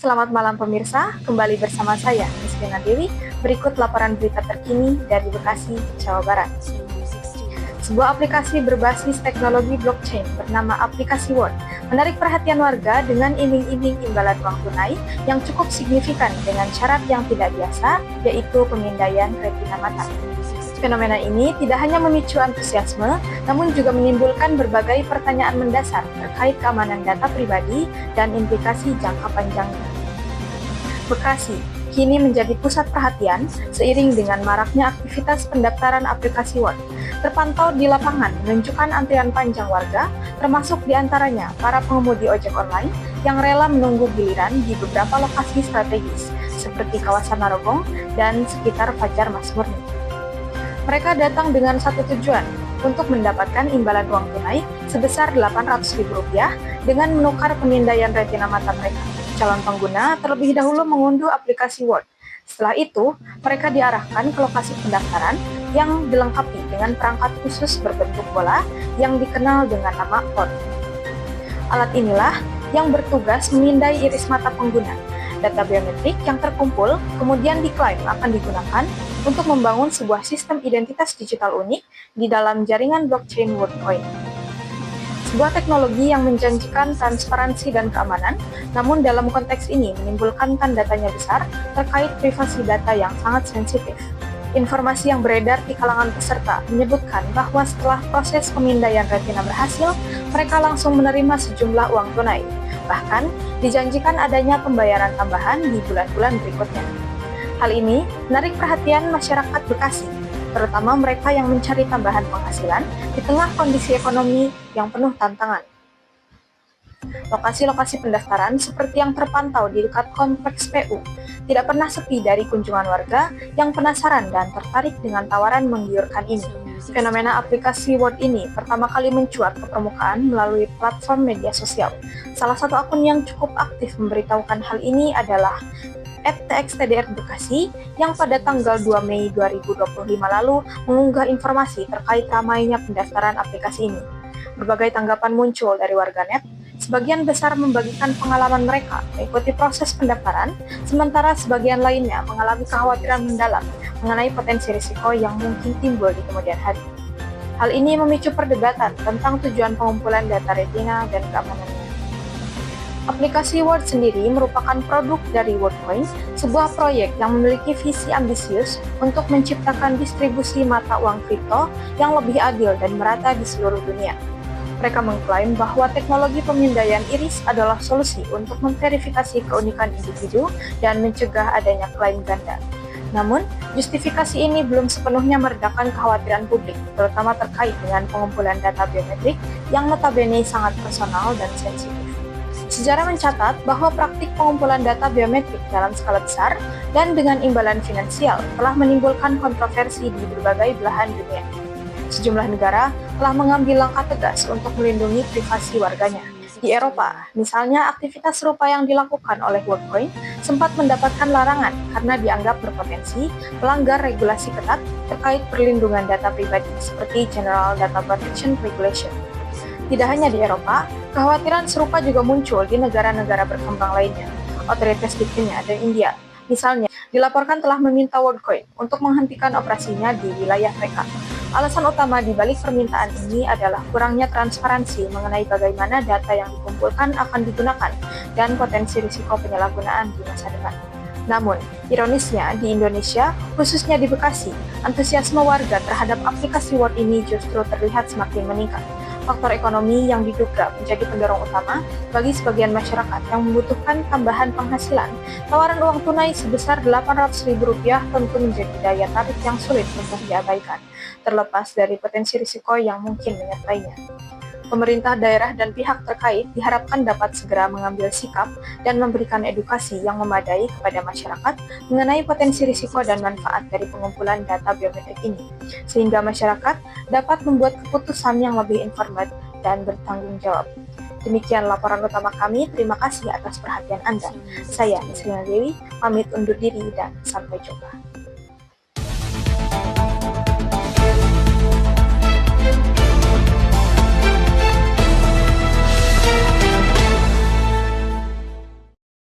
Selamat malam pemirsa, kembali bersama saya, Misrina Dewi. Berikut laporan berita terkini dari Bekasi, Jawa Barat. Sebuah aplikasi berbasis teknologi blockchain bernama aplikasi Word menarik perhatian warga dengan iming-iming imbalan uang tunai yang cukup signifikan dengan syarat yang tidak biasa, yaitu pemindaian retina mata. Fenomena ini tidak hanya memicu antusiasme, namun juga menimbulkan berbagai pertanyaan mendasar terkait keamanan data pribadi dan implikasi jangka panjangnya. Bekasi kini menjadi pusat perhatian seiring dengan maraknya aktivitas pendaftaran aplikasi Word. Terpantau di lapangan menunjukkan antrian panjang warga, termasuk diantaranya para pengemudi ojek online yang rela menunggu giliran di beberapa lokasi strategis, seperti kawasan Narogong dan sekitar Fajar Mas Murni. Mereka datang dengan satu tujuan, untuk mendapatkan imbalan uang tunai sebesar Rp800.000 dengan menukar pemindaian retina mata mereka. Calon pengguna terlebih dahulu mengunduh aplikasi Word. Setelah itu, mereka diarahkan ke lokasi pendaftaran yang dilengkapi dengan perangkat khusus berbentuk bola yang dikenal dengan nama Word. Alat inilah yang bertugas memindai iris mata pengguna. Data biometrik yang terkumpul kemudian diklaim akan digunakan untuk membangun sebuah sistem identitas digital unik di dalam jaringan blockchain WordCoin. Sebuah teknologi yang menjanjikan transparansi dan keamanan, namun dalam konteks ini menimbulkan tanda tanya besar terkait privasi data yang sangat sensitif. Informasi yang beredar di kalangan peserta menyebutkan bahwa setelah proses pemindaian retina berhasil, mereka langsung menerima sejumlah uang tunai. Bahkan, dijanjikan adanya pembayaran tambahan di bulan-bulan berikutnya. Hal ini menarik perhatian masyarakat Bekasi, terutama mereka yang mencari tambahan penghasilan di tengah kondisi ekonomi yang penuh tantangan. Lokasi-lokasi pendaftaran seperti yang terpantau di dekat kompleks PU tidak pernah sepi dari kunjungan warga yang penasaran dan tertarik dengan tawaran menggiurkan ini. Fenomena aplikasi Word ini pertama kali mencuat ke permukaan melalui platform media sosial. Salah satu akun yang cukup aktif memberitahukan hal ini adalah @txtdr Bekasi yang pada tanggal 2 Mei 2025 lalu mengunggah informasi terkait ramainya pendaftaran aplikasi ini. Berbagai tanggapan muncul dari warganet. Sebagian besar membagikan pengalaman mereka mengikuti proses pendaftaran, sementara sebagian lainnya mengalami kekhawatiran mendalam mengenai potensi risiko yang mungkin timbul di kemudian hari. Hal ini memicu perdebatan tentang tujuan pengumpulan data retina dan keamanannya. Aplikasi Word sendiri merupakan produk dari WordCoin, sebuah proyek yang memiliki visi ambisius untuk menciptakan distribusi mata uang kripto yang lebih adil dan merata di seluruh dunia. Mereka mengklaim bahwa teknologi pemindaian iris adalah solusi untuk memverifikasi keunikan individu dan mencegah adanya klaim ganda. Namun, justifikasi ini belum sepenuhnya meredakan kekhawatiran publik, terutama terkait dengan pengumpulan data biometrik yang notabene sangat personal dan sensitif. Sejarah mencatat bahwa praktik pengumpulan data biometrik dalam skala besar dan dengan imbalan finansial telah menimbulkan kontroversi di berbagai belahan dunia. Sejumlah negara telah mengambil langkah tegas untuk melindungi privasi warganya. Di Eropa, misalnya, aktivitas serupa yang dilakukan oleh WordCoin sempat mendapatkan larangan karena dianggap berpotensi melanggar regulasi ketat terkait perlindungan data pribadi seperti General Data Protection Regulation. Tidak hanya di Eropa, kekhawatiran serupa juga muncul di negara-negara berkembang lainnya. Otoritas di Kenya dan India, misalnya, dilaporkan telah meminta WordCoin untuk menghentikan operasinya di wilayah mereka. Alasan utama di balik permintaan ini adalah kurangnya transparansi mengenai bagaimana data yang dikumpulkan akan digunakan dan potensi risiko penyalahgunaan di masa depan. Namun, ironisnya di Indonesia, khususnya di Bekasi, antusiasme warga terhadap aplikasi Word ini justru terlihat semakin meningkat. Faktor ekonomi yang diduga menjadi pendorong utama bagi sebagian masyarakat yang membutuhkan tambahan penghasilan. Tawaran uang tunai sebesar Rp800.000 tentu menjadi daya tarik yang sulit untuk diabaikan, terlepas dari potensi risiko yang mungkin menyertainya. Pemerintah daerah dan pihak terkait diharapkan dapat segera mengambil sikap dan memberikan edukasi yang memadai kepada masyarakat mengenai potensi risiko dan manfaat dari pengumpulan data biometrik ini, sehingga masyarakat dapat membuat keputusan yang lebih informed dan bertanggung jawab. Demikian laporan utama kami, terima kasih atas perhatian Anda. Saya, Misrina Dewi, pamit undur diri dan sampai jumpa.